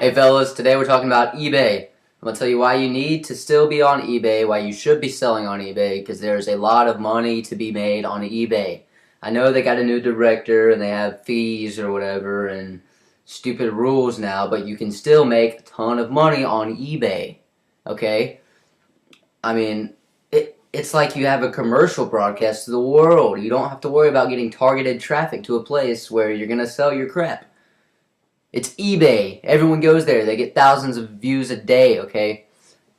Hey fellas, today we're talking about eBay. I'm going to tell you why you need to still be on eBay, why you should be selling on eBay, because there's a lot of money to be made on eBay. I know they got a new director and they have fees or whatever and stupid rules now, but you can still make a ton of money on eBay. Okay? I mean, it's like you have a commercial broadcast to the world. You don't have to worry about getting targeted traffic to a place where you're going to sell your crap. It's eBay. Everyone goes there. They get thousands of views a day, okay?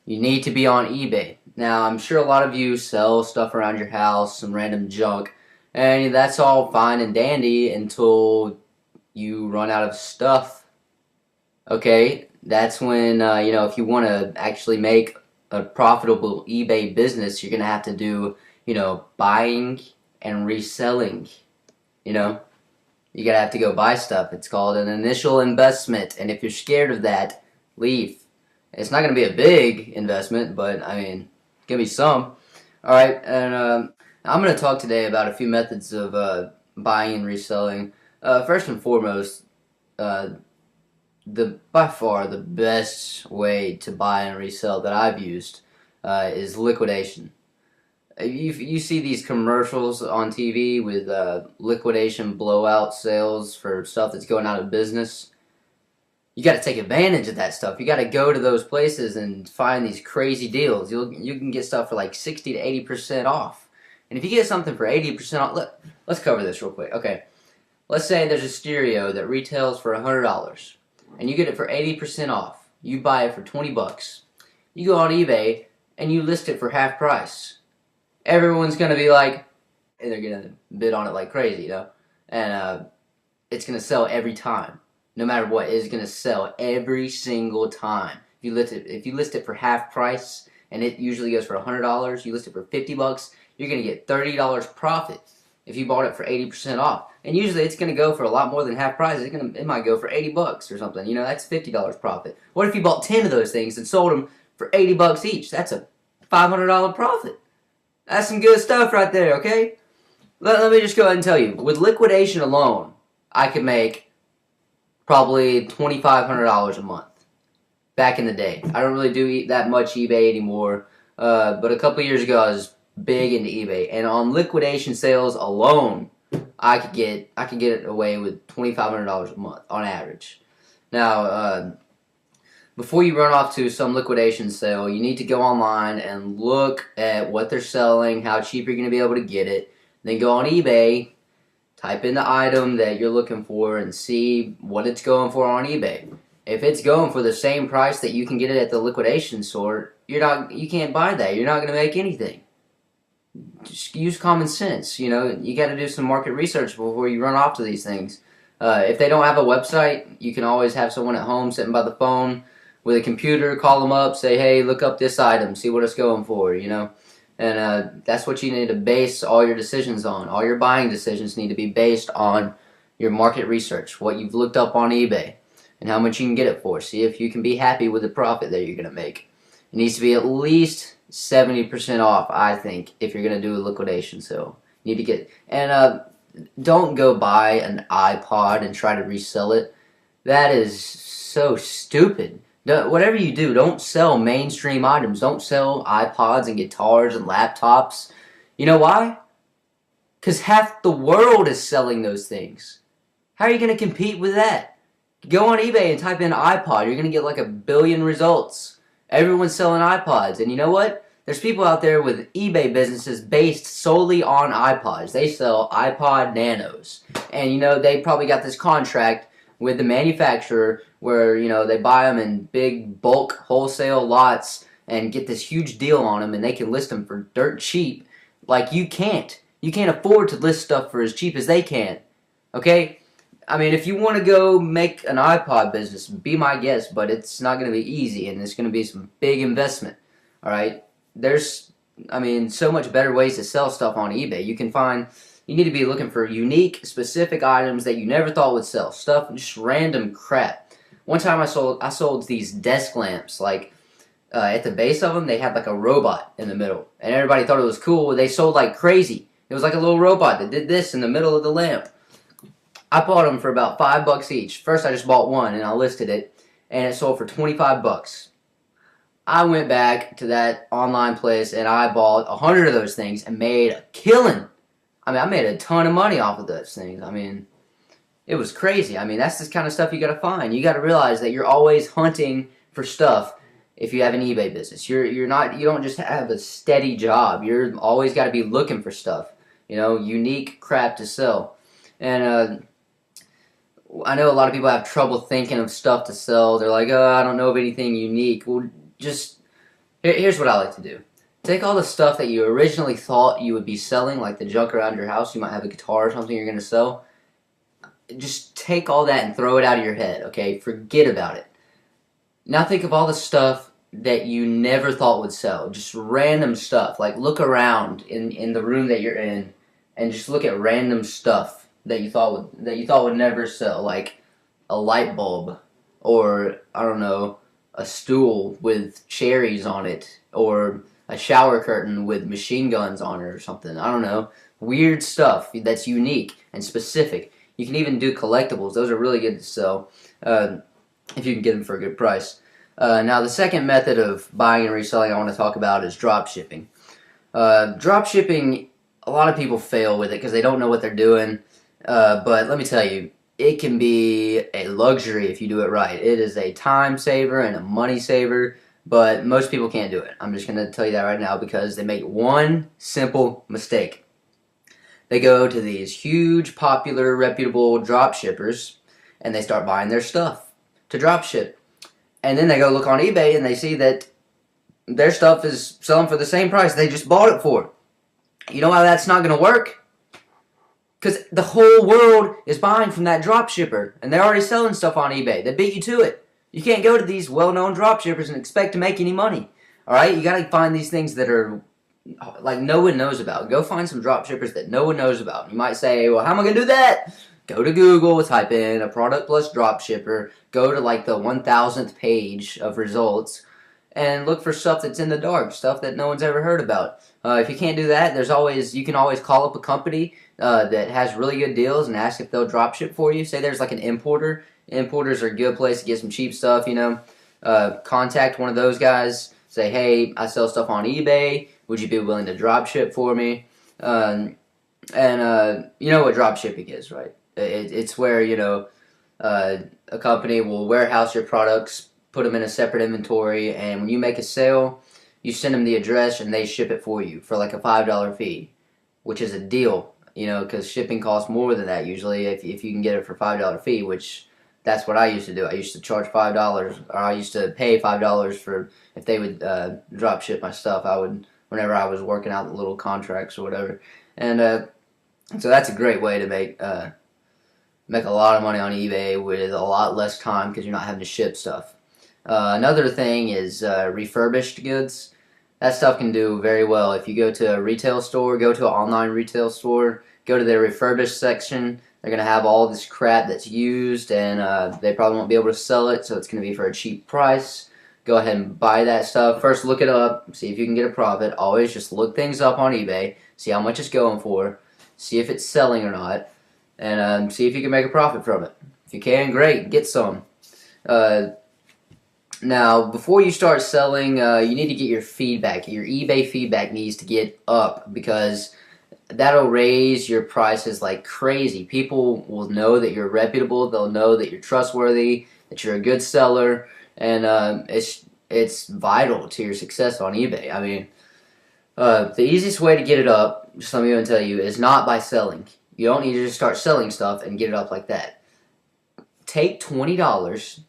You need to be on eBay. Now, I'm sure a lot of you sell stuff around your house, some random junk, and that's all fine and dandy until you run out of stuff, okay? That's when, if you want to actually make a profitable eBay business, you're going to have to do, buying and reselling, You gotta have to go buy stuff. It's called an initial investment, and if you're scared of that, leave. It's not gonna be a big investment, but I mean, give me some. All right, and I'm gonna talk today about a few methods of buying and reselling. First and foremost, by far the best way to buy and resell that I've used is liquidation. You see these commercials on TV with liquidation blowout sales for stuff that's going out of business. You got to take advantage of that stuff. You got to go to those places and find these crazy deals. You can get stuff for like 60 to 80% off. And if you get something for 80% off, let's cover this real quick. Okay, let's say there's a stereo that retails for $100, and you get it for 80% off. You buy it for 20 bucks. You go on eBay and you list it for half price. Everyone's going to be like, and they're going to bid on it like crazy, and it's going to sell every time. No matter what, it's going to sell every single time. If you list it for half price, and it usually goes for $100, you list it for 50 bucks, you're going to get $30 profit if you bought it for 80% off. And usually it's going to go for a lot more than half price. It might go for 80 bucks or something. That's $50 profit. What if you bought 10 of those things and sold them for 80 bucks each? That's a $500 profit. That's some good stuff right there, okay? Let me just go ahead and tell you. With liquidation alone, I could make probably $2,500 a month back in the day. I don't really do that much eBay anymore, but a couple years ago I was big into eBay. And on liquidation sales alone, I could get it away with $2,500 a month on average. Now, before you run off to some liquidation sale, you need to go online and look at what they're selling, how cheap you're going to be able to get it. Then go on eBay, type in the item that you're looking for, and see what it's going for on eBay. If it's going for the same price that you can get it at the liquidation store, you can't buy that. You're not going to make anything. Just use common sense. You got to do some market research before you run off to these things. If they don't have a website, you can always have someone at home sitting by the phone with a computer, call them up, say, hey, look up this item, see what it's going for, And that's what you need to base all your decisions on. All your buying decisions need to be based on your market research, what you've looked up on eBay, and how much you can get it for. See if you can be happy with the profit that you're going to make. It needs to be at least 70% off, I think, if you're going to do a liquidation sale. You need to get, and don't go buy an iPod and try to resell it. That is so stupid. Whatever you do, don't sell mainstream items. Don't sell iPods and guitars and laptops. You know why? Because half the world is selling those things. How are you going to compete with that? Go on eBay and type in iPod. You're going to get like 1 billion results. Everyone's selling iPods. And you know what? There's people out there with eBay businesses based solely on iPods. They sell iPod Nanos. And they probably got this contract with the manufacturer where, they buy them in big bulk wholesale lots and get this huge deal on them, and they can list them for dirt cheap. Like, you can't. You can't afford to list stuff for as cheap as they can. Okay? I mean, if you want to go make an iPod business, be my guest, but it's not going to be easy, and it's going to be some big investment. Alright? There's, so much better ways to sell stuff on eBay. You need to be looking for unique, specific items that you never thought would sell. Stuff, just random crap. One time I sold these desk lamps, at the base of them, they had like a robot in the middle. And everybody thought it was cool. They sold like crazy. It was like a little robot that did this in the middle of the lamp. I bought them for about $5 each. First I just bought one and I listed it. and it sold for 25 bucks. I went back to that online place and I bought 100 of those things and made a killing. I mean, I made a ton of money off of those things. I mean, it was crazy. I mean, that's the kind of stuff you got to find. You got to realize that you're always hunting for stuff. If you have an eBay business, you don't just have a steady job. You're always got to be looking for stuff. Unique crap to sell. And I know a lot of people have trouble thinking of stuff to sell. They're like, oh, I don't know of anything unique. Well, here's what I like to do. Take all the stuff that you originally thought you would be selling, like the junk around your house. You might have a guitar or something you're going to sell. Just take all that and throw it out of your head, okay? Forget about it. Now think of all the stuff that you never thought would sell. Just random stuff. Like look around in the room that you're in and just look at random stuff that you thought would never sell. Like a light bulb, or I don't know, a stool with cherries on it, or a shower curtain with machine guns on it or something. I don't know. Weird stuff that's unique and specific. You can even do collectibles. Those are really good to sell. If you can get them for a good price. Now, the second method of buying and reselling I want to talk about is drop shipping. Drop shipping, a lot of people fail with it because they don't know what they're doing. But let me tell you, it can be a luxury if you do it right. It is a time saver and a money saver, but most people can't do it. I'm just going to tell you that right now because they make one simple mistake. They go to these huge, popular, reputable drop shippers and they start buying their stuff to drop ship. And then they go look on eBay and they see that their stuff is selling for the same price they just bought it for. You know why that's not going to work? Because the whole world is buying from that drop shipper and they're already selling stuff on eBay. They beat you to it. You can't go to these well-known drop shippers and expect to make any money. Alright? You got to find these things that are like no one knows about. Go find some drop shippers that no one knows about. You might say, well, how am I going to do that? Go to Google, type in a product plus drop shipper, go to like the 1000th page of results, and look for stuff that's in the dark, stuff that no one's ever heard about. If you can't do that, you can always call up a company that has really good deals and ask if they'll drop ship for you. Say there's like an importer. Importers are a good place to get some cheap stuff, Contact one of those guys. Say, hey, I sell stuff on eBay. Would you be willing to drop ship for me? You know what drop shipping is, right? It's where, a company will warehouse your products, put them in a separate inventory, and when you make a sale, you send them the address and they ship it for you for like a $5 fee, which is a deal, because shipping costs more than that usually if you can get it for $5 fee, which that's what I used to do. I used to charge $5, or I used to pay $5 for if they would drop ship my stuff. Whenever I was working out the little contracts or whatever, and so that's a great way to make a lot of money on eBay with a lot less time because you're not having to ship stuff. Another thing is refurbished goods. That stuff can do very well. If you go to a retail store, go to an online retail store, go to their refurbished section, they're going to have all this crap that's used and they probably won't be able to sell it, so it's going to be for a cheap price. Go ahead and buy that stuff. First, look it up, see if you can get a profit. Always just look things up on eBay, see how much it's going for, see if it's selling or not, and see if you can make a profit from it. If you can, great, get some. Now, before you start selling, you need to get your feedback. Your eBay feedback needs to get up because that'll raise your prices like crazy. People will know that you're reputable. They'll know that you're trustworthy, that you're a good seller, and it's vital to your success on eBay. I mean, the easiest way to get it up, just let me go and tell you, is not by selling. You don't need to just start selling stuff and get it up like that. Take $20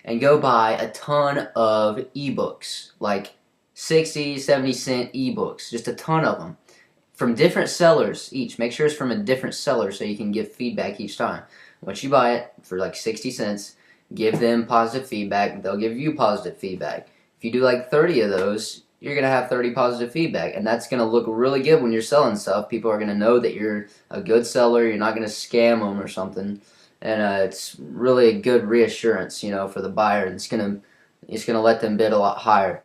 and go buy a ton of ebooks, like 60, 70 cent ebooks, just a ton of them, from different sellers each. Make sure it's from a different seller so you can give feedback each time. Once you buy it for like 60 cents, give them positive feedback, they'll give you positive feedback. If you do like 30 of those, you're going to have 30 positive feedback, and that's going to look really good when you're selling stuff. People are going to know that you're a good seller, you're not going to scam them or something, and it's really a good reassurance, for the buyer, and it's going to let them bid a lot higher.